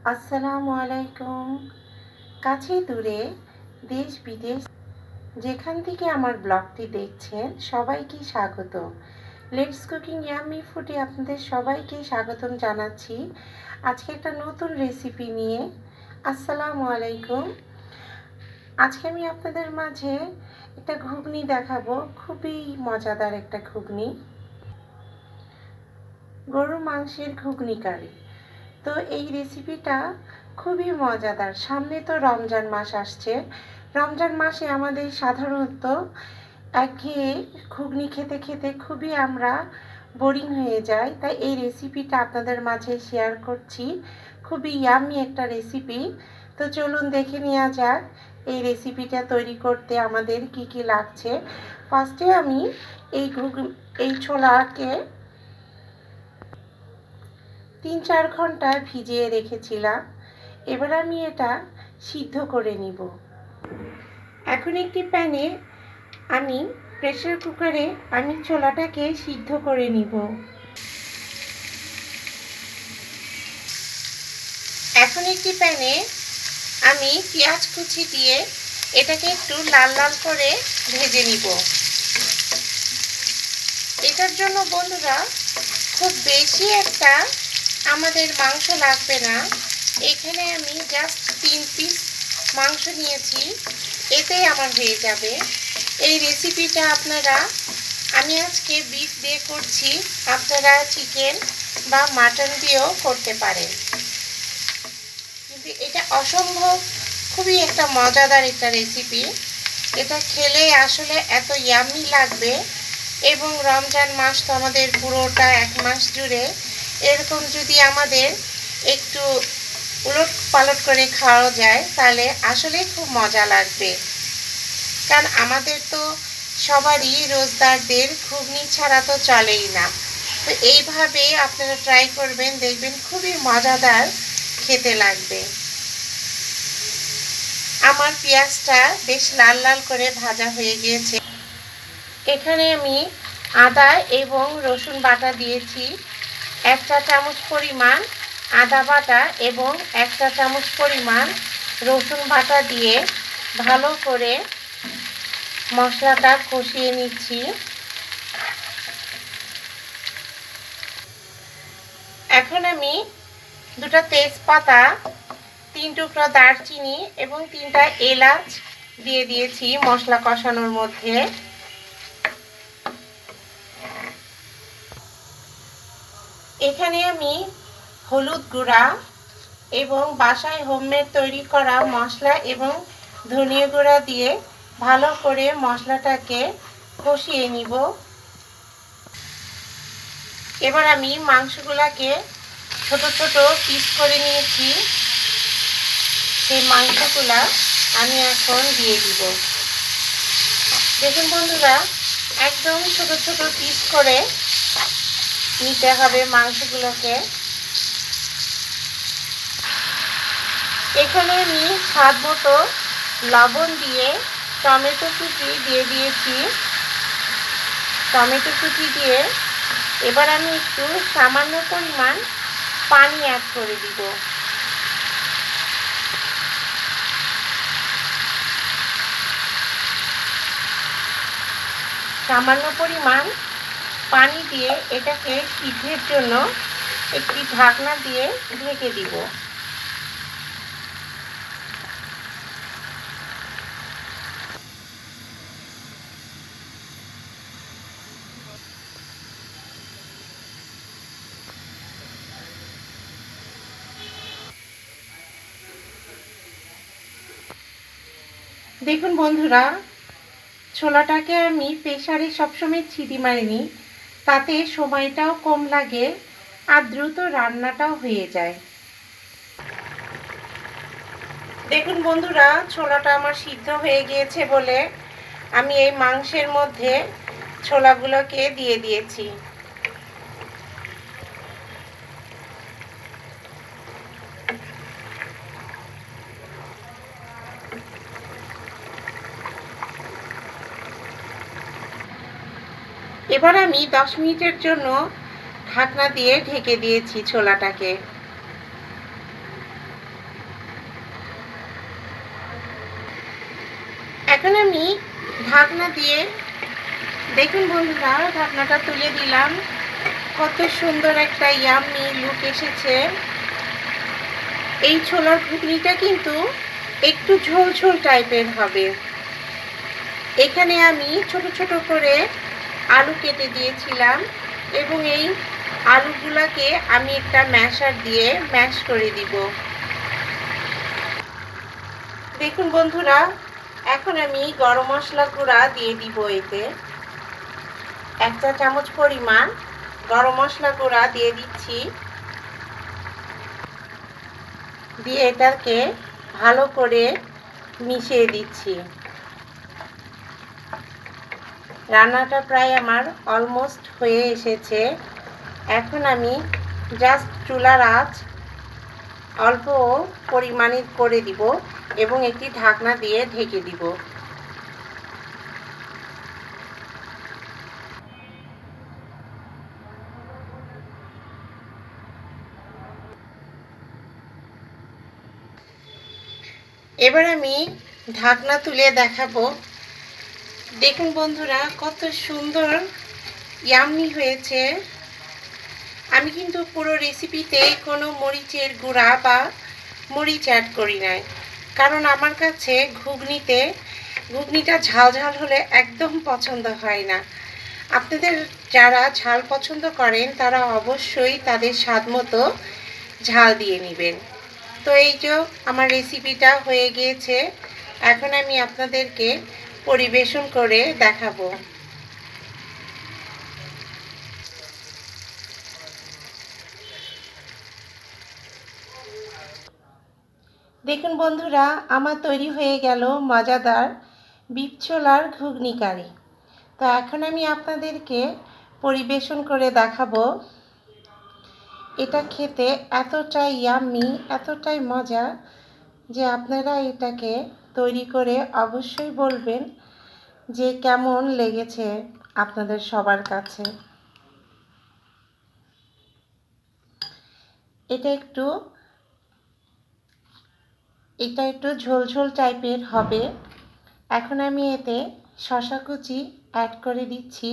আসসালামু আলাইকুম। কাছে দূরে, দেশ বিদেশ যেখান থেকে আমার ব্লগটি দেখছেন সবাইকে স্বাগত। লেটস কুকিং ইয়াম্মি ফুডে আপনাদের সবাইকে স্বাগতম জানাচ্ছি আজকে একটা নতুন রেসিপি নিয়ে। আসসালামু আলাইকুম। আজকে আমি আপনাদের মাঝে একটা ঘুগনি দেখাবো, খুবই মজাদার একটা ঘুগনি, গরুর মাংসের ঘুগনি কারি। তো এই রেসিপিটা খুবই মজাদার। সামনে তো রমজান মাস আসছে। রমজান মাসে আমাদের সাধারণত একঘেয়ে ঘুগনি খেতে খেতে খুবই আমরা বোরিং হয়ে যাই, তাই এই রেসিপিটা আপনাদের মাঝে শেয়ার করছি। খুবই ইয়াম্মি একটা রেসিপি। তো চলুন দেখে নেওয়া যাক এই রেসিপিটা তৈরি করতে আমাদের কি কি লাগছে। ফার্স্টে আমি এই ছোলাকে 3-4 ঘন্টা ভিজিয়ে রেখেছিলাম। এবার আমি এটা সিদ্ধ করে নিব। এখন একটি প্যানে আমি প্রেসার কুকারে আমি ছোলাটাকে সিদ্ধ করে নিব। এখন একটি প্যানে আমি পেঁয়াজ কুচি দিয়ে এটাকে একটু লাল লাল করে ভেজে নিব। এটার জন্য বন্ধুরা খুব বেশি একটা আমাদের মাংস লাগবে না। এখানে আমি জাস্ট 3 পিস মাংস নিয়েছি, এতেই আমার হয়ে যাবে। এই রেসিপিটা আমি আজকে বিফ দিয়ে করছি, আপনারা চিকেন বা মাটন দিয়েও করতে পারেন। কিন্তু এটা অসম্ভব খুবই একটা মজাদার একটা রেসিপি। এটা খেলে আসলে এত ইয়াম্মি লাগবে। এবং রমজান মাস তো আমাদের পুরোটা 1 মাস জুড়ে এরকম যদি আমাদের একটু উলট পালট করে খাওয়া যায় তাহলে আসলে খুব মজা লাগবে। কারণ আমাদের তো সবারই রোজদারদের ঘুগনি ছাড়া তো চলেই না। তো এইভাবে আপনারা ট্রাই করবেন, দেখবেন খুবই মজাদার খেতে লাগবে। আমার পেঁয়াজটা বেশ লাল লাল করে ভাজা হয়ে গিয়েছে। এখানে আমি আদা এবং রসুন বাটা দিয়েছি। 1 চা চামচ পরিমাণ আদা বাটা এবং 1 চা চামচ পরিমাণ রসুন বাটা দিয়ে ভালো করে মশলাটা কষিয়ে নিচ্ছি। এখন আমি 2টা তেজপাতা, 3 টুকরা দারচিনি এবং 3টা এলাচ দিয়ে দিয়েছি মশলা কষানোর মধ্যে। এখানে আমি হলুদ গুঁড়া এবং বাসায় হোমমেড তৈরি করা মশলা এবং ধনিয়া গুঁড়া দিয়ে ভালো করে মশলাটাকে কষিয়ে নিব। এবার আমি মাংসগুলোকে ছোট ছোট পিস করে নিয়েছি, সেই মাংসগুলা আমি এখন দিয়ে দিব। দেখুন বন্ধুরা, একদম ছোট ছোট পিস করে নিতে হবে মাংসগুলোকে। এখানে আমি স্বাদ মতো লবণ দিয়ে টমেটো কুচি দিয়ে দিয়েছি। টমেটো কুচি দিয়ে এবার আমি একটু সামান্য পরিমাণ পানি অ্যাড করে দিব। সামান্য পরিমাণ পানি দিয়ে এটাকে সিদ্ধের জন্য একটি ঢাকনা দিয়ে ঢেকে দিব। দেখুন বন্ধুরা, ছোলাটাকে আমি প্রেসারে সবসময় সিটি মারিনি, তাতে সময়টাও কম লাগে আর দ্রুত রান্নাটাও হয়ে যায়। দেখুন বন্ধুরা, ছোলাটা আমার সিদ্ধ হয়ে গিয়েছে বলে আমি এই মাংসের মধ্যে ছোলাগুলোকে দিয়ে দিয়েছি। এবার আমি 10 মিনিটের জন্য ঢাকনা দিয়ে ঢেকে দিয়েছি ছোলাটাকে। আমি ঢাকনা দিয়ে, দেখুন বন্ধুরা, ঢাকনাটা তুলে দিলাম। কত সুন্দর একটা ইয়াম্মি লুক এসেছে। এই ছোলার ঘুগনিটা কিন্তু একটু ঝোল ঝোল টাইপের হবে। এখানে আমি ছোট ছোট করে আলু কেটে দিয়েছিলাম এবং এই আলুগুলাকে আমি একটা ম্যাশার দিয়ে ম্যাশ করে দিব। দেখুন বন্ধুরা, এখন আমি গরম মশলা গুঁড়া দিয়ে দিব। এতে 1 চা চামচ পরিমাণ গরম মশলা গুঁড়া দিয়ে দিচ্ছি। দিয়ে এটাকে ভালো করে মিশিয়ে দিচ্ছি। রান্নাটা প্রায় আমার অলমোস্ট হয়ে এসেছে। এখন আমি জাস্ট চুলার আঁচ অল্প পরিমাণে করে দিব এবং একটি ঢাকনা দিয়ে ঢেকে দিব। এবার আমি ঢাকনা তুলে দেখাবো। দেখুন বন্ধুরা, কত সুন্দর ইয়াম্মি হয়েছে। আমি কিন্তু পুরো রেসিপিতে কোনো মরিচের গুঁড়া বা মরিচ অ্যাড করি নাই, কারণ আমার কাছে ঘুগনিটা ঝাল ঝাল হলে একদম পছন্দ হয় না। আপনাদের যারা ঝাল পছন্দ করেন তারা অবশ্যই তাদের স্বাদ মতো ঝাল দিয়ে নেবেন। তো এই যে আমার রেসিপিটা হয়ে গিয়েছে, এখন আমি আপনাদেরকে পরিবেশন করে দেখাবো। দেখুন বন্ধুরা, আমার তৈরি হয়ে গেল মজাদার বিফ ছোলার ঘুগনি কারি। তো এখন আমি আপনাদেরকে পরিবেশন করে দেখাবো। এটা খেতে এতটাই ইয়াম্মি, এতটাই মজা যে আপনারা এটাকে তৈরি করে অবশ্যই বলবেন যে কেমন লেগেছে আপনাদের সবার কাছে। এটা একটু ঝোল ঝোল টাইপের হবে। এখন আমি এতে শসা কুচি অ্যাড করে দিচ্ছি।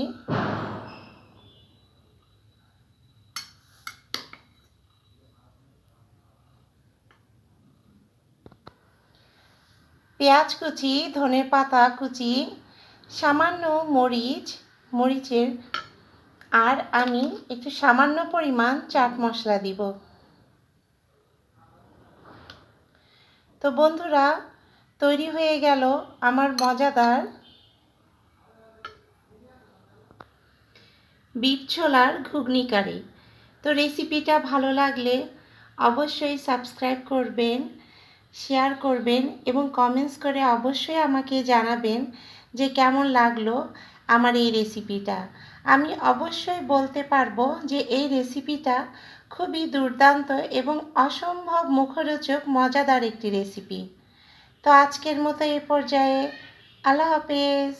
পেঁয়াজ কুচি, ধনেপাতা কুচি, সামান্য মরিচের, আর আমি একটু সামান্য পরিমাণ চাট মশলা দিব। তো বন্ধুরা, তৈরি হয়ে গেল আমার মজাদার বিফ ছোলার ঘুগনি কারি। তো রেসিপিটা ভালো লাগলে অবশ্যই সাবস্ক্রাইব করবেন, শেয়ার করবেন এবং কমেন্টস করে অবশ্যই আমাকে জানাবেন যে কেমন লাগলো আমার এই রেসিপিটা। আমি অবশ্যই বলতে পারবো যে এই রেসিপিটা খুবই দুর্দান্ত এবং অসম্ভব মুখরোচক মজাদার একটি রেসিপি। তো আজকের মতো এ পর্যায়ে আল্লাহ হাফেজ।